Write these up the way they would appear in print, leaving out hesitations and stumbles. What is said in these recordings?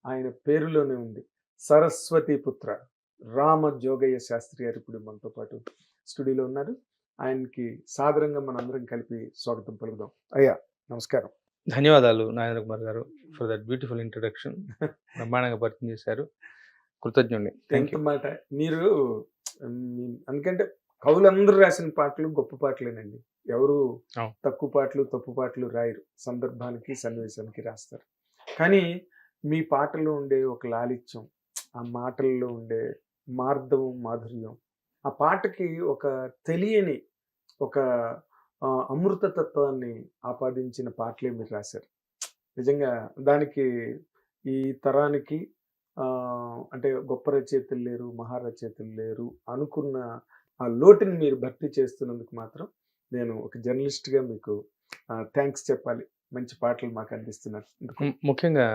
ఆయన పేరులోనే ఉంది. సరస్వతి పుత్ర రామ జోగయ్య శాస్త్రి గారు ఇప్పుడు మనతో పాటు స్టూడియోలో ఉన్నారు. ఆయనకి సాదరంగా మనందరం కలిపి స్వాగతం పలుకుదాం. అయ్యా నమస్కారం. ధన్యవాదాలు నాగేంద్ర కుమార్ గారు ఫర్ దట్ బ్యూటిఫుల్ ఇంట్రొడక్షన్. బ్రహ్మాండంగా పరిచయం చేశారు. కృతజ్ఞుడిని. Thank you. మాట మీరు ఎందుకంటే కవులందరూ రాసిన పాటలు గొప్ప పాటలేనండి. ఎవరు తక్కువ పాటలు తప్పు పాటలు రాయరు. సందర్భానికి సన్నివేశానికి రాస్తారు. కానీ మీ పాటల్లో ఉండే ఒక లాలిత్యం, ఆ మాటల్లో ఉండే మార్దవం మాధుర్యం, ఆ పాటకి ఒక తెలియని ఒక అమృత తత్వాన్ని ఆపాదించిన పాటలే మీరు రాశారు. నిజంగా దానికి ఈ తరానికి అంటే గొప్ప రచయితలు లేరు, మహారచయితలు లేరు అనుకున్న ఆ లోటుని మీరు భర్తీ చేస్తున్నందుకు మాత్రం నేను ఒక జర్నలిస్ట్గా మీకు థ్యాంక్స్ చెప్పాలి. మంచి పాటలు మాకు అందిస్తున్నారు. ముఖ్యంగా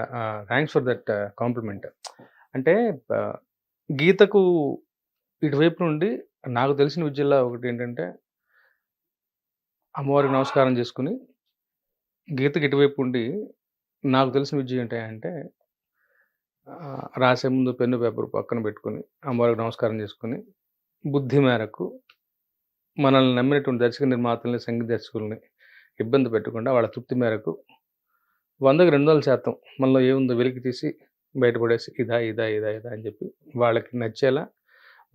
థ్యాంక్స్ ఫర్ దట్ కాంప్లిమెంట్. అంటే గీతకు ఇటువైపు నుండి నాకు తెలిసిన విద్యల్లో ఒకటి ఏంటంటే, అమ్మవారికి నమస్కారం చేసుకుని గీతకి ఇటువైపు ఉండి నాకు తెలిసిన విద్య ఏంటంటే, రాసే ముందు పెన్ను పేపర్ పక్కన పెట్టుకుని అమ్మవారికి నమస్కారం చేసుకుని బుద్ధి మేరకు మనల్ని నమ్మినటువంటి దర్శక నిర్మాతల్ని, సంగీత దర్శకుల్ని ఇబ్బంది పెట్టకుండా వాళ్ళ తృప్తి మేరకు 100కి 200% మనలో ఏముందో వెలికి తీసి బయటపడేసి ఇదా ఇదా ఇదా ఇదా అని చెప్పి వాళ్ళకి నచ్చేలా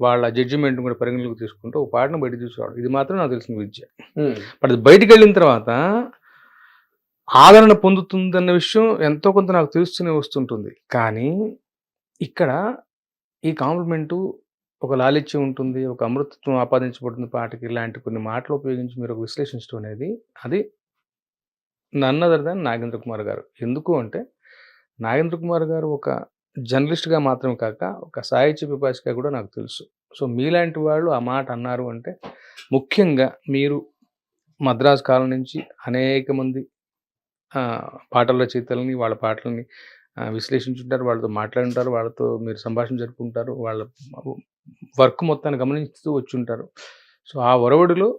వాళ్ళ జడ్జిమెంట్ కూడా పరిగణలోకి తీసుకుంటూ ఒక పాటను బయట తీసుకురావడం, ఇది మాత్రం నాకు తెలిసిన విద్య. బట్ అది బయటికి వెళ్ళిన తర్వాత ఆదరణ పొందుతుందన్న విషయం ఎంతో కొంత నాకు తెలుస్తూనే వస్తుంటుంది. కానీ ఇక్కడ ఈ కాంప్లిమెంటు ఒక లాలిత్యం ఉంటుంది, ఒక అమృతత్వం ఆపాదించబడుతుంది పాటకి. ఇలాంటి కొన్ని మాటలు ఉపయోగించి మీరు ఒక విశ్లేషించడం అనేది అది none other than Nagendra Kumar గారు. ఎందుకు అంటే నాగేంద్ర కుమార్ గారు ఒక జర్నలిస్ట్గా మాత్రం కాక ఒక సాహిత్య పిపాసిగా కూడా నాకు తెలుసు. సో మీలాంటి వాళ్ళు ఆ మాట అన్నారు అంటే, ముఖ్యంగా మీరు మద్రాసు కాలం నుంచి అనేక మంది పాటల రచయితలని, వాళ్ళ పాటలని విశ్లేషించుంటారు, వాళ్ళతో మాట్లాడుంటారు, వాళ్ళతో మీరు సంభాషణ జరుపుకుంటారు, వాళ్ళ వర్క్ మొత్తాన్ని గమనిస్తూ వచ్చి ఉంటారు. సో ఆ ఒరవడిలో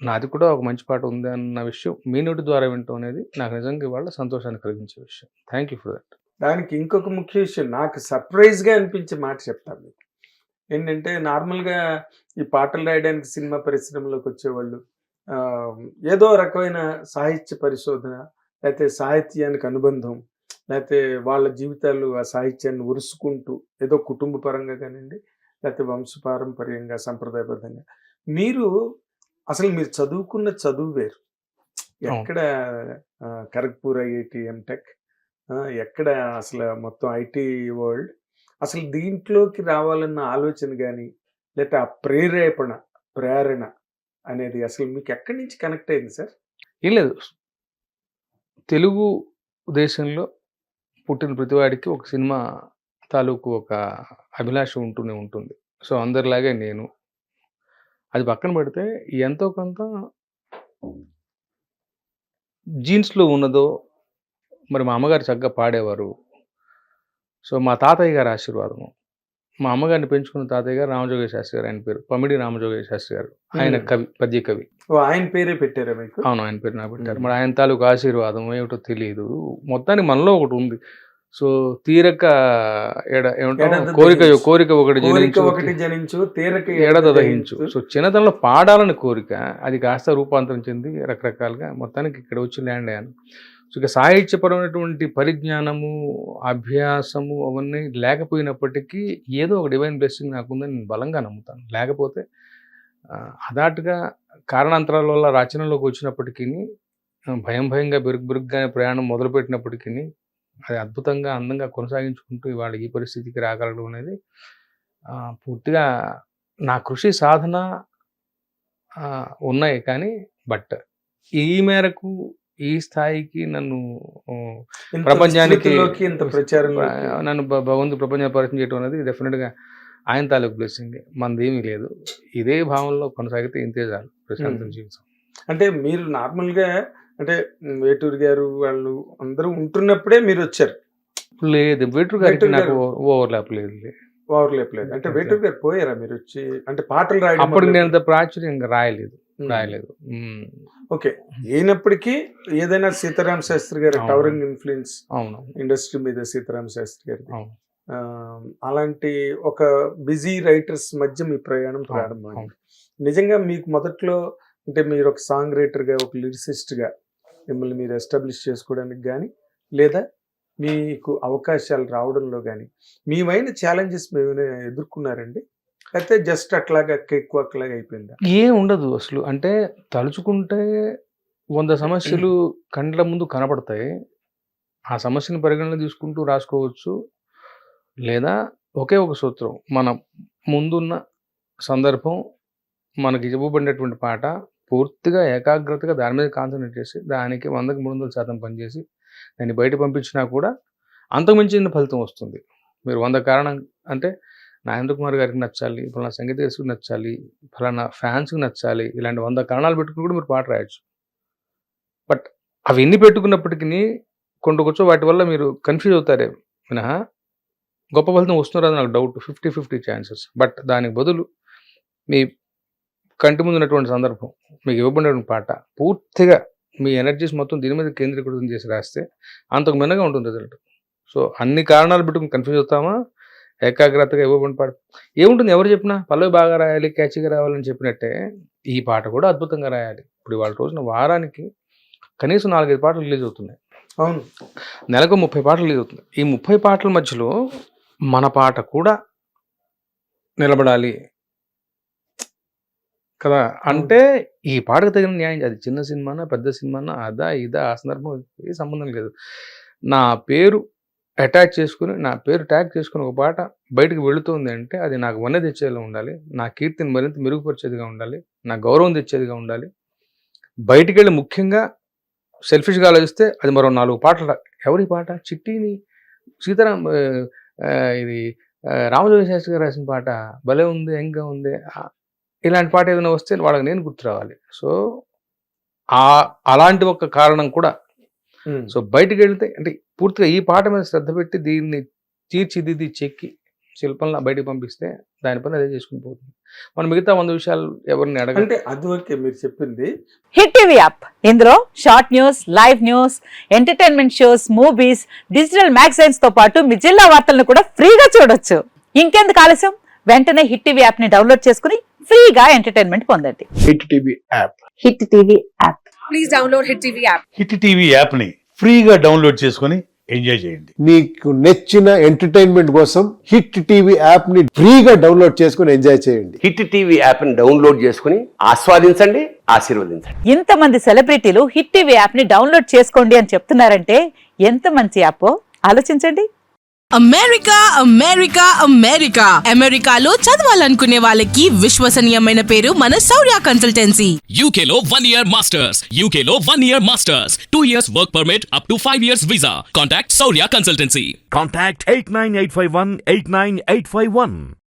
నాది కూడా ఒక మంచి పాట ఉంది అన్న విషయం మీ నోటి ద్వారా వినటం అనేది నాకు నిజంగా ఇవాళ సంతోషాన్ని కలిగించే విషయం. Thank you for that. దానికి ఇంకొక ముఖ్య విషయం నాకు సర్ప్రైజ్గా అనిపించే మాట చెప్తాను మీకు. ఏంటంటే నార్మల్గా ఈ పాటలు రాయడానికి సినిమా పరిశ్రమలోకి వచ్చేవాళ్ళు ఏదో రకమైన సాహిత్య పరిశోధన, లేకపోతే సాహిత్యానికి అనుబంధం, లేకపోతే వాళ్ళ జీవితాలు ఆ సాహిత్యాన్ని ఉరుసుకుంటూ ఏదో కుటుంబ పరంగా కానివ్వండి, లేకపోతే వంశపారంపర్యంగా సంప్రదాయబద్ధంగా. మీరు అసలు మీరు చదువుకున్న చదువు వేరు. ఎక్కడ ఖరగ్పూర్ ఐఐటి ఎంటెక్, ఎక్కడ అసలు మొత్తం ఐటీ వరల్డ్. అసలు దీంట్లోకి రావాలన్న ఆలోచన కానీ లేకపోతే ఆ ప్రేరణ అనేది అసలు మీకు ఎక్కడి నుంచి కనెక్ట్ అయింది సార్? ఏం లేదు, తెలుగు దేశంలో పుట్టిన ప్రతివాడికి ఒక సినిమా తాలూకు ఒక అభిలాష ఉంటూనే ఉంటుంది. సో అందరిలాగే నేను అది పక్కన పెడితే ఎంతో కొంత జీన్స్లో ఉన్నదో మరి మా అమ్మగారు చక్కగా పాడేవారు. సో మా తాతయ్య గారి ఆశీర్వాదము, మా అమ్మగారిని పెంచుకున్న తాతయ్య గారు రామజోగయ్య శాస్త్రి గారు, ఆయన పేరు పమిడి రామజోగయ్య శాస్త్రి గారు. ఆయన కవి, పద్య కవి. ఆయన పేరే పెట్టారా మీకు? అవును, ఆయన పేరు నాకు పెట్టారు. మరి ఆయన తాలూకు ఆశీర్వాదం ఏమిటో తెలియదు, మొత్తానికి మనలో ఒకటి ఉంది. సో తీరక కోరిక ఒకటి జనించు తీరక ఎడదహించు. సో చిన్నతనంలో పాడాలని కోరిక, అది కాస్త రూపాంతరం చెంది రకరకాలుగా మొత్తానికి ఇక్కడ వచ్చి ల్యాండ్ అయ్యాను. సో ఇక సాహిత్యపరమైనటువంటి పరిజ్ఞానము, అభ్యాసము అవన్నీ లేకపోయినప్పటికీ ఏదో ఒక డివైన్ బ్లెస్సింగ్ నాకుందని నేను బలంగా నమ్ముతాను. లేకపోతే అదాటుగా కారణాంతరాల వల్ల రచనలోకి వచ్చినప్పటికీ, భయంగా బిరుగ్గానే ప్రయాణం మొదలుపెట్టినప్పటికీ అది అద్భుతంగా అందంగా కొనసాగించుకుంటూ ఇవాళ ఈ పరిస్థితికి రాగలడం అనేది పూర్తిగా నా కృషి సాధన ఉన్నాయి. కానీ బట్ ఈ మేరకు ఈ స్థాయికి నన్ను ప్రపంచానికి నన్ను భగవంతుడు ప్రపంచ పరిచయం చేయడం అనేది డెఫినెట్గా ఆయన తాలూకు బ్లెస్సింగ్. మనదేమీ లేదు. ఇదే భావంలో కొనసాగితే ఇంతే చాలు ప్రశాంతం జీవితం. అంటే మీరు నార్మల్గా అంటే వేటూరు గారు వాళ్ళు అందరూ ఉంటున్నప్పుడే మీరు వచ్చారు? లేదు, వేటూరు గారికి నాకు ఓవర్లాప్ లేదు. అంటే వేటూరు గారు పోయారా మీరు వచ్చి? అంటే పాటలు రాయడం అప్పుడు నేను అంత ప్రాచుర్యంగా రాయలేదు. రాయలేదు. ఓకే. అయినప్పటికీ ఏదైనా సీతారామ శాస్త్రి గారి అవును. టవరింగ్ ఇన్ఫ్లుయెన్స్ అవును. ఇండస్ట్రీ మీద సీతారామ శాస్త్రి గారి అవును. అలాంటి ఒక బిజీ రైటర్స్ మధ్య మీ ప్రయాణం ప్రారంభమైంది. నిజంగా మీకు మొదట్లో అంటే మీరు ఒక సాంగ్ రైటర్గా, ఒక లిరిసిస్ట్గా మిమ్మల్ని మీరు ఎస్టాబ్లిష్ చేసుకోవడానికి కానీ, లేదా మీకు అవకాశాలు రావడంలో కానీ మీవైన ఛాలెంజెస్ ఏమైనా ఎదుర్కొన్నారండి? అయితే జస్ట్ అట్లాగా కేక్ వాక్ లాగా అయిపోయిందా? ఏం ఉండదు అసలు. అంటే తలుచుకుంటే 100 సమస్యలు కండ్ల ముందు కనపడతాయి. ఆ సమస్యను పరిగణన తీసుకుంటూ రాసుకోవచ్చు. లేదా ఒకే ఒక సూత్రం, మన ముందున్న సందర్భం, మనకి ఇవ్వబడినటువంటి పాట పూర్తిగా ఏకాగ్రతగా దాని మీద కాన్సన్ట్రేట్ చేసి దానికి 100కి 300% పనిచేసి దాన్ని బయట పంపించినా కూడా అంతకుమించిన ఫలితం వస్తుంది. మీరు 100 కారణం అంటే నాగేంద్ర కుమార్ గారికి నచ్చాలి, ఫలానా సంగీత దర్శకుడికి నచ్చాలి, ఫలానా ఫ్యాన్స్కి నచ్చాలి, ఇలాంటి 100 కారణాలు పెట్టుకుని కూడా మీరు పాట రాయొచ్చు. బట్ అవి ఎన్ని పెట్టుకున్నప్పటికీ కొంచెం వాటి వల్ల మీరు కన్ఫ్యూజ్ అవుతారే మినహా గొప్ప ఫలితం వస్తున్నారో అది నాకు డౌట్. 50-50 ఛాన్సెస్. బట్ దానికి బదులు మీ కంటి ముందు ఉన్నటువంటి సందర్భం, మీకు ఇవ్వబడినటువంటి పాట పూర్తిగా మీ ఎనర్జీస్ మొత్తం దీని మీద కేంద్రీకృతం చేసి రాస్తే అంతకు మిన్నగా ఉంటుంది రిజల్ట్. సో అన్ని కారణాలు పెట్టుకుని కన్ఫ్యూజ్ అవుతామా, ఏకాగ్రతగా ఇవ్వబడిన పాట ఏముంటుంది, ఎవరు చెప్పినా పల్లవి బాగా రాయాలి, క్యాచీగా రావాలని చెప్పినట్టే ఈ పాట కూడా అద్భుతంగా రాయాలి. ఇప్పుడు ఇవాళ రోజున వారానికి కనీసం 4-5 పాటలు రిలీజ్ అవుతున్నాయి. అవును. నెలకు 30 పాటలు రిలీజ్ అవుతున్నాయి. ఈ 30 పాటల మధ్యలో మన పాట కూడా నిలబడాలి కదా. అంటే ఈ పాటకు తగిన న్యాయం, అది చిన్న సినిమానా పెద్ద సినిమానా అదా ఇదా ఆ సందర్భం ఏ సంబంధం లేదు. నా పేరు అటాచ్ చేసుకుని, నా పేరు ట్యాగ్ చేసుకుని ఒక పాట బయటకు వెళుతుంది అంటే అది నాకు వన్నె తెచ్చేలా ఉండాలి, నా కీర్తిని మరింత మెరుగుపరిచేదిగా ఉండాలి, నా గౌరవం తెచ్చేదిగా ఉండాలి. బయటికి వెళ్ళి ముఖ్యంగా సెల్ఫిష్గా ఆలోచిస్తే అది మరో 4 పాటలు. ఎవరి పాట? చిట్టిని సీతారాం ఇది రామజోగి శాస్త్రి గారు రాసిన పాట భలే ఉంది, యంగ్గా ఉంది. ఇలాంటి పాట ఏదైనా వస్తే వాళ్ళకి నేను గుర్తు రావాలి. సో అలాంటి ఒక కారణం కూడా. సో బయటికి వెళ్తే అంటే పూర్తిగా ఈ పాట మీద శ్రద్ధ పెట్టి దీన్ని తీర్చిదిద్ది చెక్కి శిల్పంలో బయటకు పంపిస్తే దానిపైన అదే చేసుకుని పోతుంది. మనం మిగతా 100 విషయాలు ఎవరిని అడగంటే అది ఓకే మీరు చెప్పింది. హిట్ టీవీ యాప్, ఇందులో short news, live news, entertainment shows, movies, digital magazines తో పాటు మీ జిల్లా వార్తలను కూడా ఫ్రీగా చూడొచ్చు. ఇంకెందుకు ఆలస్యం, వెంటనే హిట్ టీవీ యాప్ ని డౌన్లోడ్ చేసుకుని ఫ్రీగా ఎంటర్టైన్మెంట్ పొందండి. Hit TV app. Hit TV app. Please download hit TV app. Hit TV యాప్ని ఫ్రీగా డౌన్లోడ్ చేసుకొని ఎంజాయ్ చేయండి. మీకు నచ్చిన ఎంటర్టైన్మెంట్ కోసం హిట్ టీవీ యాప్ ని ఫ్రీగా డౌన్లోడ్ చేసుకొని ఎంజాయ్ చేయండి. హిట్ టీవీ యాప్ ని డౌన్లోడ్ చేసుకుని ఆస్వాదించండి, ఆశీర్వదించండి. ఇంతమంది సెలబ్రిటీలు హిట్ టీవీ యాప్ ని డౌన్లోడ్ చేసుకోండి అని చెప్తున్నారంటే ఎంత మంచి యాప్ ఆలోచించండి. అమెరికా అమెరికా అమెరికా అమెరికాలో చదవాలనుకునే వాళ్ళకి విశ్వసనీయమైన పేరు మన శౌర్య కన్సల్టెన్సీ. UK లో 1 year masters. UK లో 1 year masters. 2 years work permit up to 5 years visa. Contact Saurya Consultancy. Contact 89851 89851.